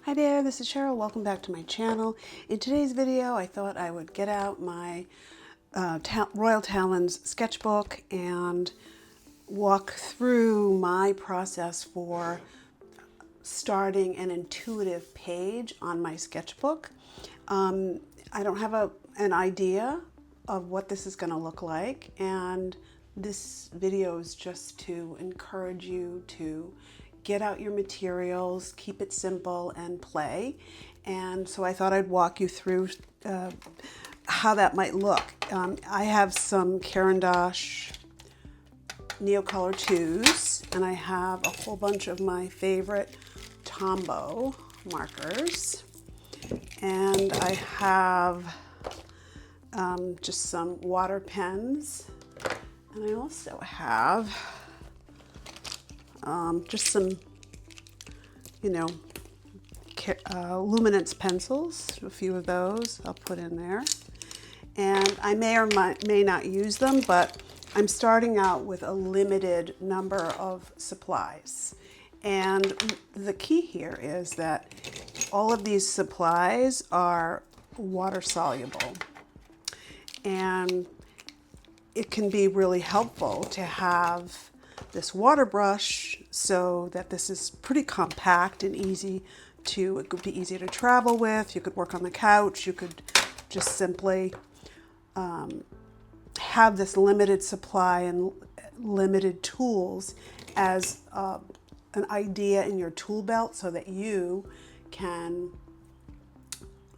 Hi there, this is Cheryl. Welcome back to my channel. In today's video, I thought I would get out my Royal Talens sketchbook and walk through my process for starting an intuitive page on my sketchbook. I don't have an idea of what this is going to look like, and this video is just to encourage you to get out your materials, keep it simple, and play. And so I thought I'd walk you through how that might look. I have some Caran d'Ache Neocolor 2s, and I have a whole bunch of my favorite Tombow markers. And I have just some water pens. And I also have just some, luminance pencils, a few of those I'll put in there. And I may or may not use them, but I'm starting out with a limited number of supplies. And the key here is that all of these supplies are water soluble. And it can be really helpful to have this water brush so that this is pretty compact and easy to, it could be easy to travel with. You could work on the couch. You could just simply have this limited supply and limited tools as an idea in your tool belt so that you can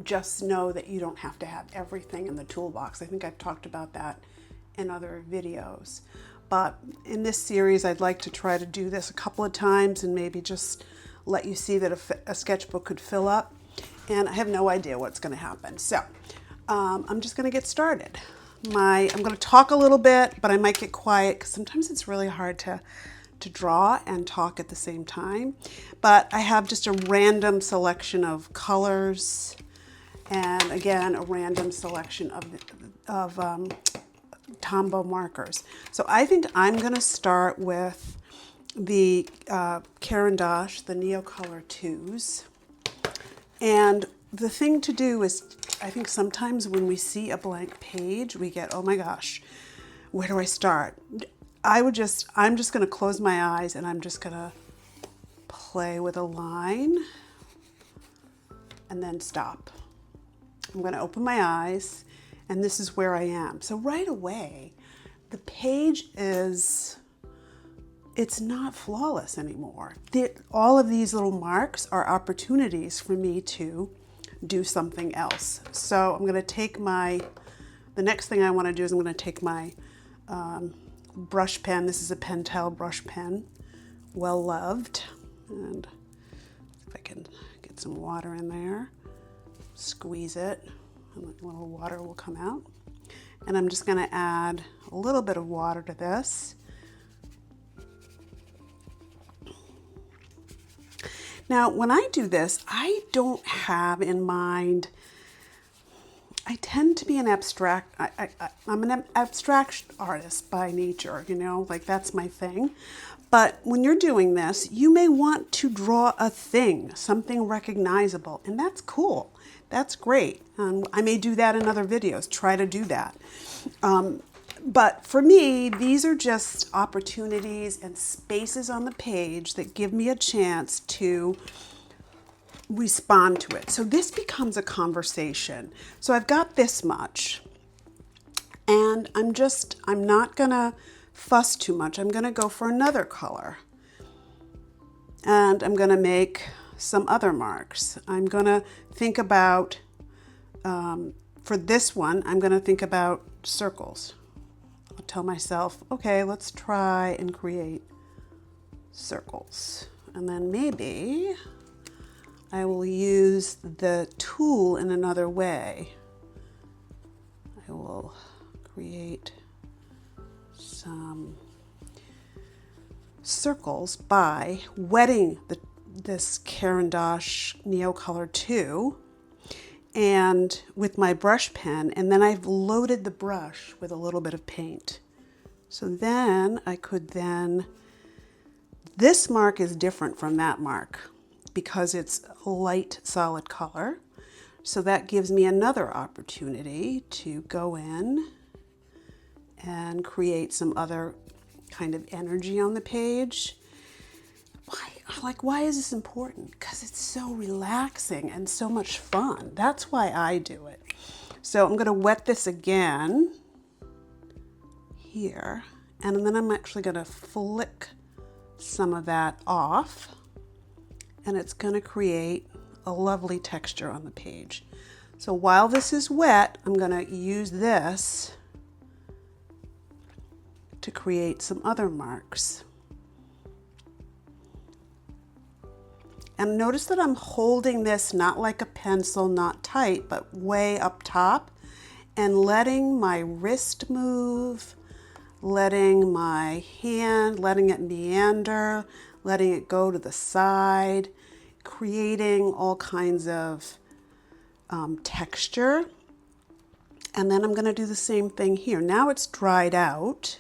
just know that you don't have to have everything in the toolbox. I think I've talked about that in other videos. But in this series, I'd like to try to do this a couple of times and maybe just let you see that a sketchbook could fill up. And I have no idea what's going to happen. So I'm just going to get started. I'm going to talk a little bit, but I might get quiet because sometimes it's really hard to draw and talk at the same time. But I have just a random selection of colors and again, a random selection of Tombow markers. So I think I'm going to start with the Caran d'Ache, the Neocolor 2s. And the thing to do is, I think sometimes when we see a blank page, we get, oh my gosh, where do I start? I'm just going to close my eyes and I'm just going to play with a line and then stop. I'm going to open my eyes. And this is where I am. So right away, the page it's not flawless anymore. All of these little marks are opportunities for me to do something else. So I'm gonna take the next thing I wanna do is I'm gonna take my brush pen. This is a Pentel brush pen, well loved. And if I can get some water in there, squeeze it. A little water will come out. And I'm just going to add a little bit of water to this. Now, when I do this, I don't have in mind, I tend to be an abstract, I'm an abstract artist by nature, like that's my thing. But when you're doing this, you may want to draw a thing, something recognizable, and that's cool. That's great. I may do that in other videos, try to do that. But for me, these are just opportunities and spaces on the page that give me a chance to respond to it. So this becomes a conversation. So I've got this much, and I'm not gonna fuss too much. I'm gonna go for another color. And I'm gonna make some other marks. I'm gonna think about, for this one, I'm gonna think about circles. I'll tell myself, okay, let's try and create circles. And then maybe I will use the tool in another way. I will create some circles by wetting this Caran d'Ache Neocolor 2 and with my brush pen, and then I've loaded the brush with a little bit of paint. So then I could this mark is different from that mark because it's a light solid color. So that gives me another opportunity to go in and create some other kind of energy on the page. Why is this important? Because it's so relaxing and so much fun. That's why I do it. So I'm going to wet this again here, and then I'm actually going to flick some of that off, and it's going to create a lovely texture on the page. So while this is wet, I'm going to use this to create some other marks. And notice that I'm holding this not like a pencil, not tight, but way up top, and letting my wrist move, letting my hand, letting it meander, letting it go to the side, creating all kinds of texture. And then I'm going to do the same thing here. Now it's dried out,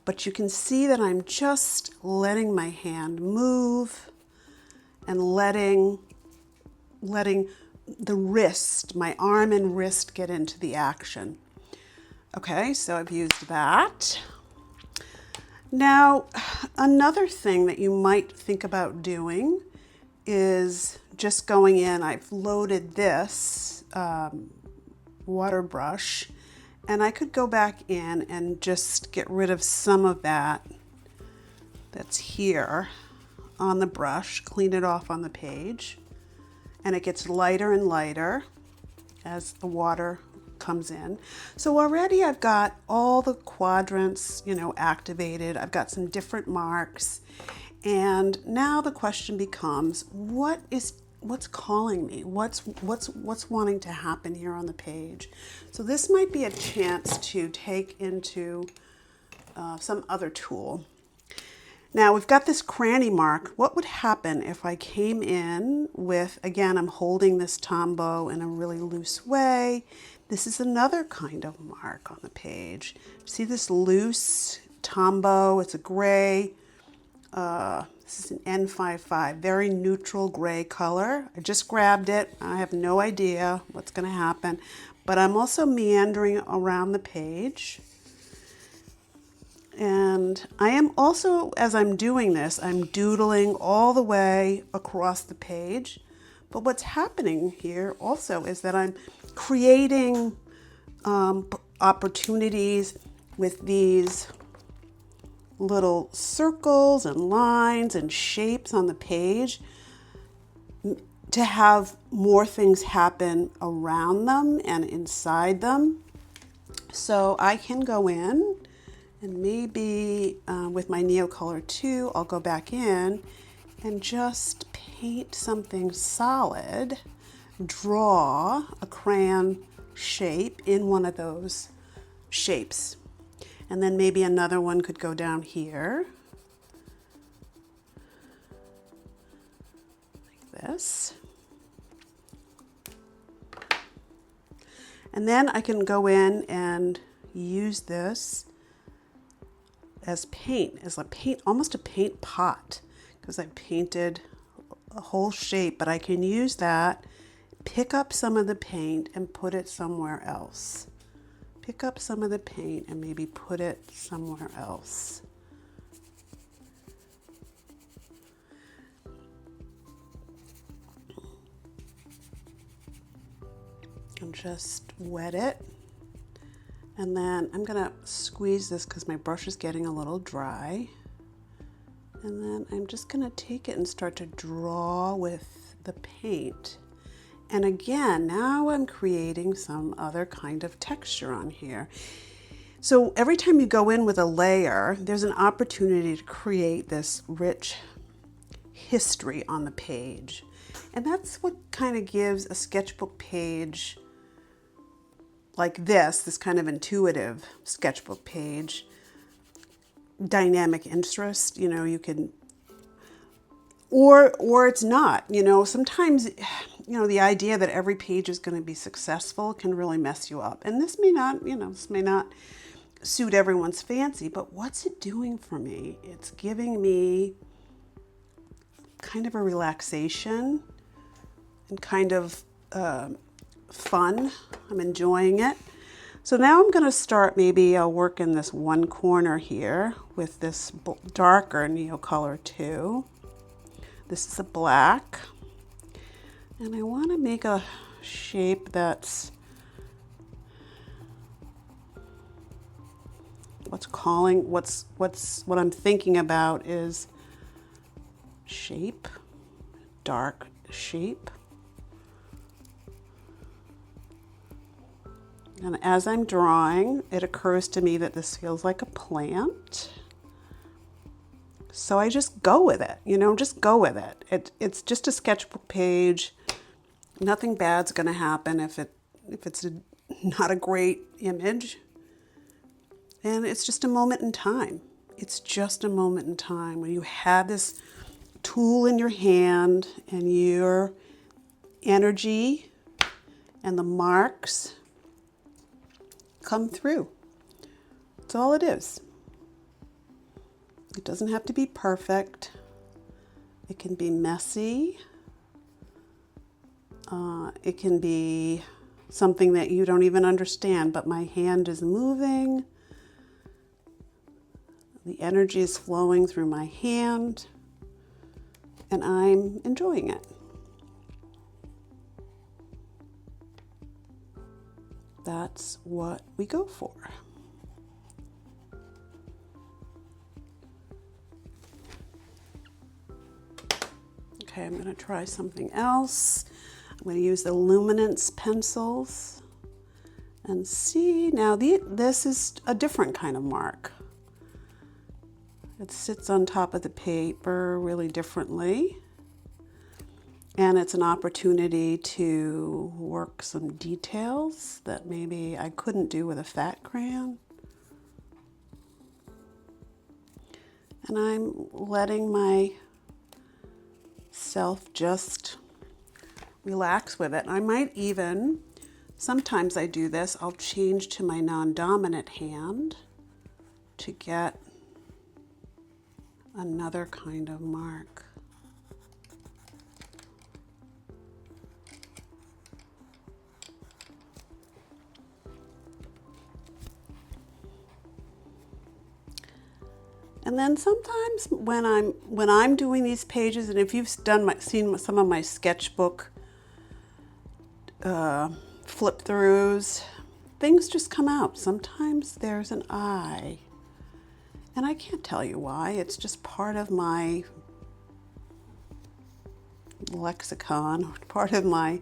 but you can see that I'm just letting my hand move and letting the wrist, my arm and wrist, get into the action. Okay, so I've used that. Now, another thing that you might think about doing is just going in. I've loaded this water brush, and I could go back in and just get rid of some of that that's here on the brush, clean it off on the page, and it gets lighter and lighter as the water comes in. So already I've got all the quadrants, activated. I've got some different marks, and now the question becomes, what's calling me? What's wanting to happen here on the page? So this might be a chance to take into some other tool. Now we've got this cranny mark. What would happen if I came in with, again, I'm holding this Tombow in a really loose way. This is another kind of mark on the page. See this loose Tombow? It's a gray. This is an N55, very neutral gray color. I just grabbed it. I have no idea what's going to happen, but I'm also meandering around the page. And I am also, as I'm doing this, I'm doodling all the way across the page. But what's happening here also is that I'm creating opportunities with these little circles and lines and shapes on the page to have more things happen around them and inside them. So I can go in and maybe with my Neocolor 2, I'll go back in and just paint something solid, draw a crayon shape in one of those shapes. And then maybe another one could go down here, like this. And then I can go in and use this as paint, almost a paint pot, because I painted a whole shape, but I can use that, pick up some of the paint and put it somewhere else. Pick up some of the paint and maybe put it somewhere else. And just wet it. And then I'm gonna squeeze this because my brush is getting a little dry. And then I'm just gonna take it and start to draw with the paint. And again, now I'm creating some other kind of texture on here. So every time you go in with a layer, there's an opportunity to create this rich history on the page. And that's what kind of gives a sketchbook page like this kind of intuitive sketchbook page, dynamic interest. You can, or it's not, sometimes, the idea that every page is going to be successful can really mess you up. And this may not suit everyone's fancy, but what's it doing for me? It's giving me kind of a relaxation and kind of fun. I'm enjoying it. So now I'm going to start, maybe I'll work in this one corner here with this darker Neocolor 2. This is a black. And I want to make a shape that's what I'm thinking about is shape, dark shape. And as I'm drawing, it occurs to me that this feels like a plant. So I just go with it, just go with it. It's just a sketchbook page. Nothing bad's going to happen if it's not a great image. And it's just a moment in time. It's just a moment in time when you have this tool in your hand and your energy and the marks come through. That's all it is. It doesn't have to be perfect. It can be messy. It can be something that you don't even understand, but my hand is moving. The energy is flowing through my hand, and I'm enjoying it. That's what we go for. Okay, I'm going to try something else. I'm going to use the luminance pencils and see. Now this is a different kind of mark. It sits on top of the paper really differently. And it's an opportunity to work some details that maybe I couldn't do with a fat crayon. And I'm letting myself just relax with it. I might even, sometimes I do this, I'll change to my non-dominant hand to get another kind of mark. And then sometimes when I'm doing these pages, and if you've seen some of my sketchbook flip throughs, things just come out. Sometimes there's an eye. And I can't tell you why. It's just part of my lexicon, part of my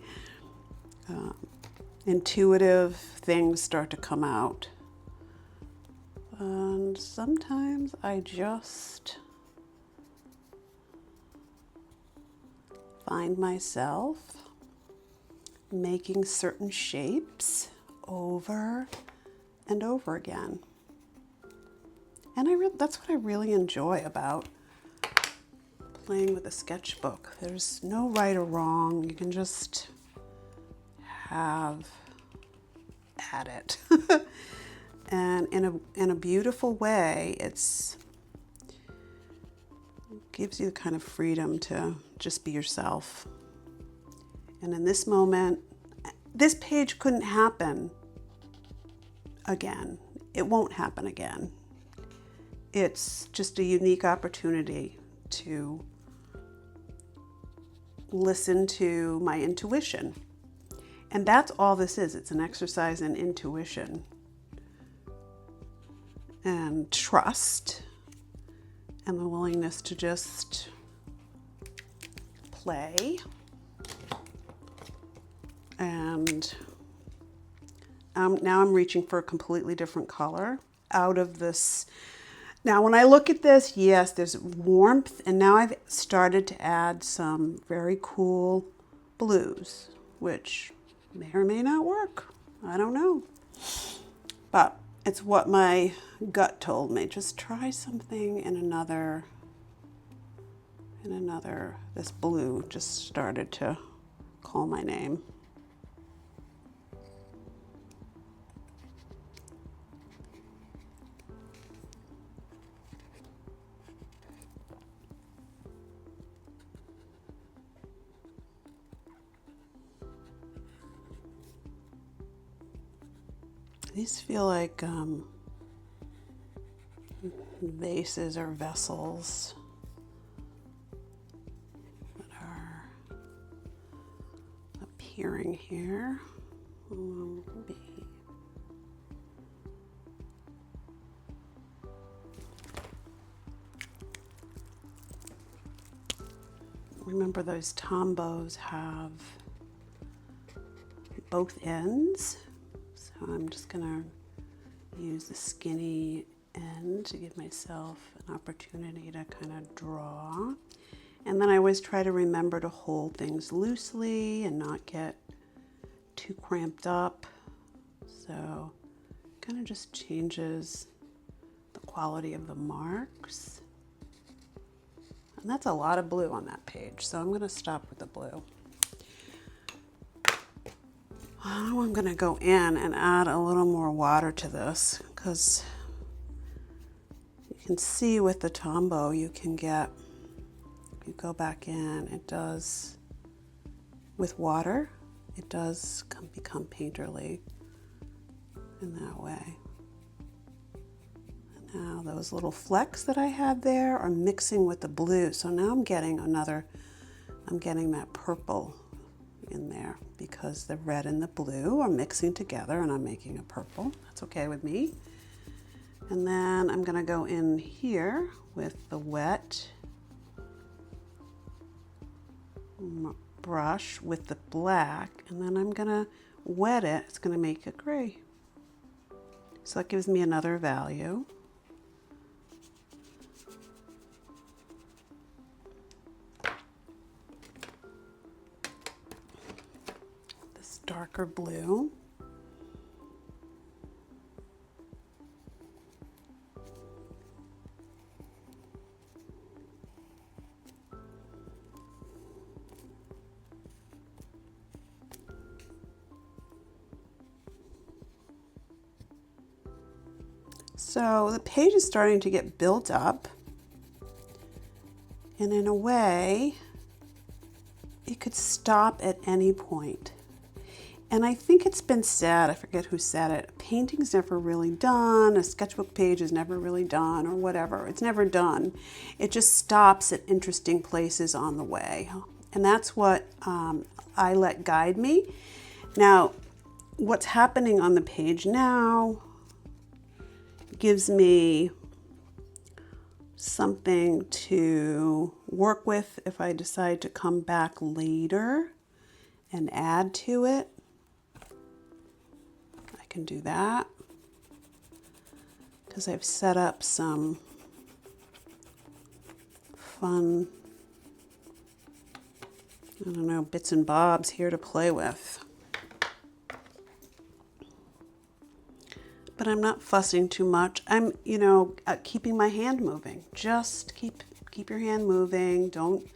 intuitive things start to come out. And sometimes I just find myself making certain shapes over and over again. And that's what I really enjoy about playing with a sketchbook. There's no right or wrong. You can just have at it. And in a beautiful way, it gives you the kind of freedom to just be yourself. And in this moment, this page couldn't happen again. It won't happen again. It's just a unique opportunity to listen to my intuition. And that's all this is. It's an exercise in intuition and trust and the willingness to just play. And now I'm reaching for a completely different color out of this. Now, when I look at this, yes, there's warmth, and now I've started to add some very cool blues, which may or may not work. I don't know. But it's what my gut told me. Just try something in another. This blue just started to call my name. These feel like vases or vessels that are appearing here. Maybe. Remember, those tombos have both ends, so I'm just gonna use the skinny end to give myself an opportunity to kind of draw. And then I always try to remember to hold things loosely and not get too cramped up. So kind of just changes the quality of the marks. And that's a lot of blue on that page, so I'm going to stop with the blue. Now I'm going to go in and add a little more water to this, because you can see with the Tombow you can get, if you go back in, it does, with water, it does become painterly in that way. Now those little flecks that I had there are mixing with the blue. So now I'm getting that purple in there because the red and the blue are mixing together and I'm making a purple. That's okay with me. And then I'm gonna go in here with the wet brush with the black, and then I'm gonna wet it. It's gonna make it gray. So that gives me another value. Darker blue. So the page is starting to get built up, and in a way, it could stop at any point. And I think it's been said, I forget who said it, a painting's never really done, a sketchbook page is never really done, or whatever. It's never done. It just stops at interesting places on the way. And that's what I let guide me. Now, what's happening on the page now gives me something to work with if I decide to come back later and add to it. Can do that because I've set up some fun, I don't know, bits and bobs here to play with. But I'm not fussing too much. I'm, keeping my hand moving. Just keep your hand moving. Don't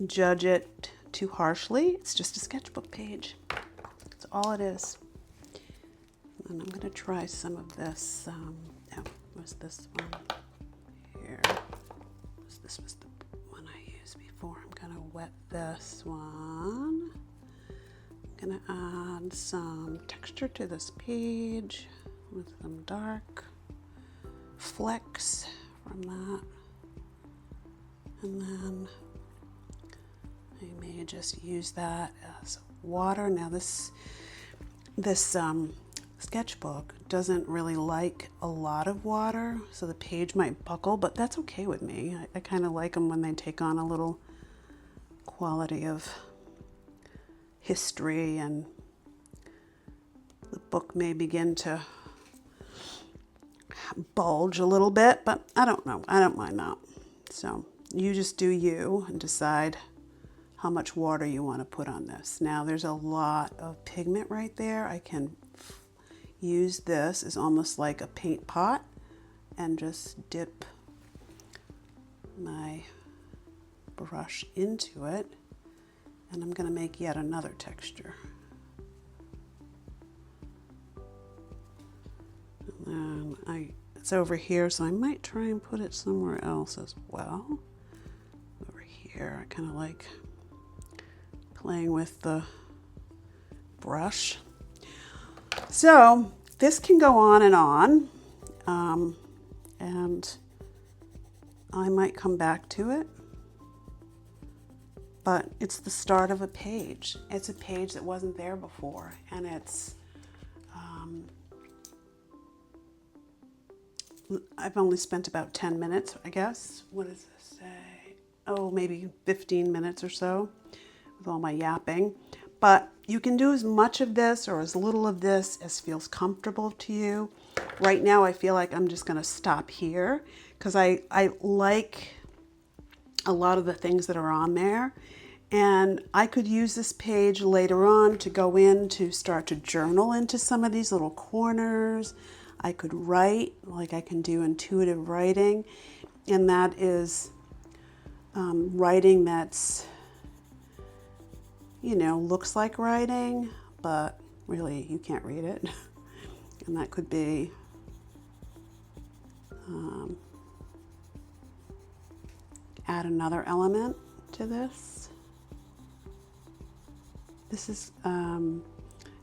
judge it too harshly. It's just a sketchbook page. That's all it is. And I'm going to try some of this. Was this one here? This was the one I used before. I'm going to wet this one. I'm going to add some texture to this page with some dark flecks from that. And then I may just use that as water. Now this sketchbook doesn't really like a lot of water, so the page might buckle, but that's okay with me. I kind of like them when they take on a little quality of history, and the book may begin to bulge a little bit, but I don't know. I don't mind that. So you just do you and decide how much water you want to put on this. Now there's a lot of pigment right there. I can use this as almost like a paint pot and just dip my brush into it, and I'm going to make yet another texture. And then it's over here, so I might try and put it somewhere else as well. Over here, I kind of like playing with the brush. So this can go on, and I might come back to it, but it's the start of a page. It's a page that wasn't there before, and it's, I've only spent about 10 minutes, I guess. What does this say? Oh, maybe 15 minutes or so with all my yapping. But you can do as much of this or as little of this as feels comfortable to you. Right now, I feel like I'm just going to stop here because I like a lot of the things that are on there. And I could use this page later on to go in to start to journal into some of these little corners. I could write, like I can do intuitive writing, and that is writing that's, you know, looks like writing, but really you can't read it. And that could be add another element to this. This is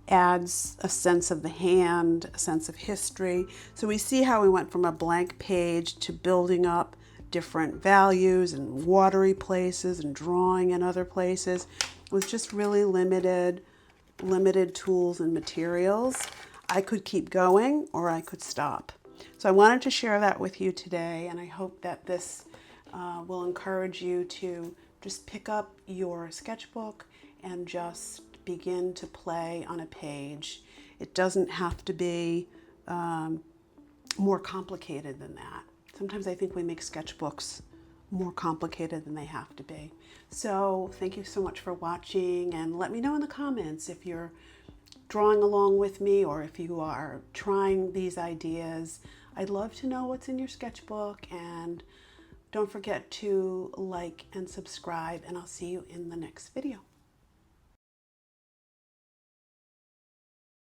adds a sense of the hand, a sense of history. So we see how we went from a blank page to building up different values and watery places and drawing in other places with just really limited tools and materials. I could keep going or I could stop. So I wanted to share that with you today, and I hope that this will encourage you to just pick up your sketchbook and just begin to play on a page. It doesn't have to be more complicated than that. Sometimes I think we make sketchbooks more complicated than they have to be. So thank you so much for watching, and let me know in the comments if you're drawing along with me or if you are trying these ideas. I'd love to know what's in your sketchbook, and don't forget to like and subscribe, and I'll see you in the next video.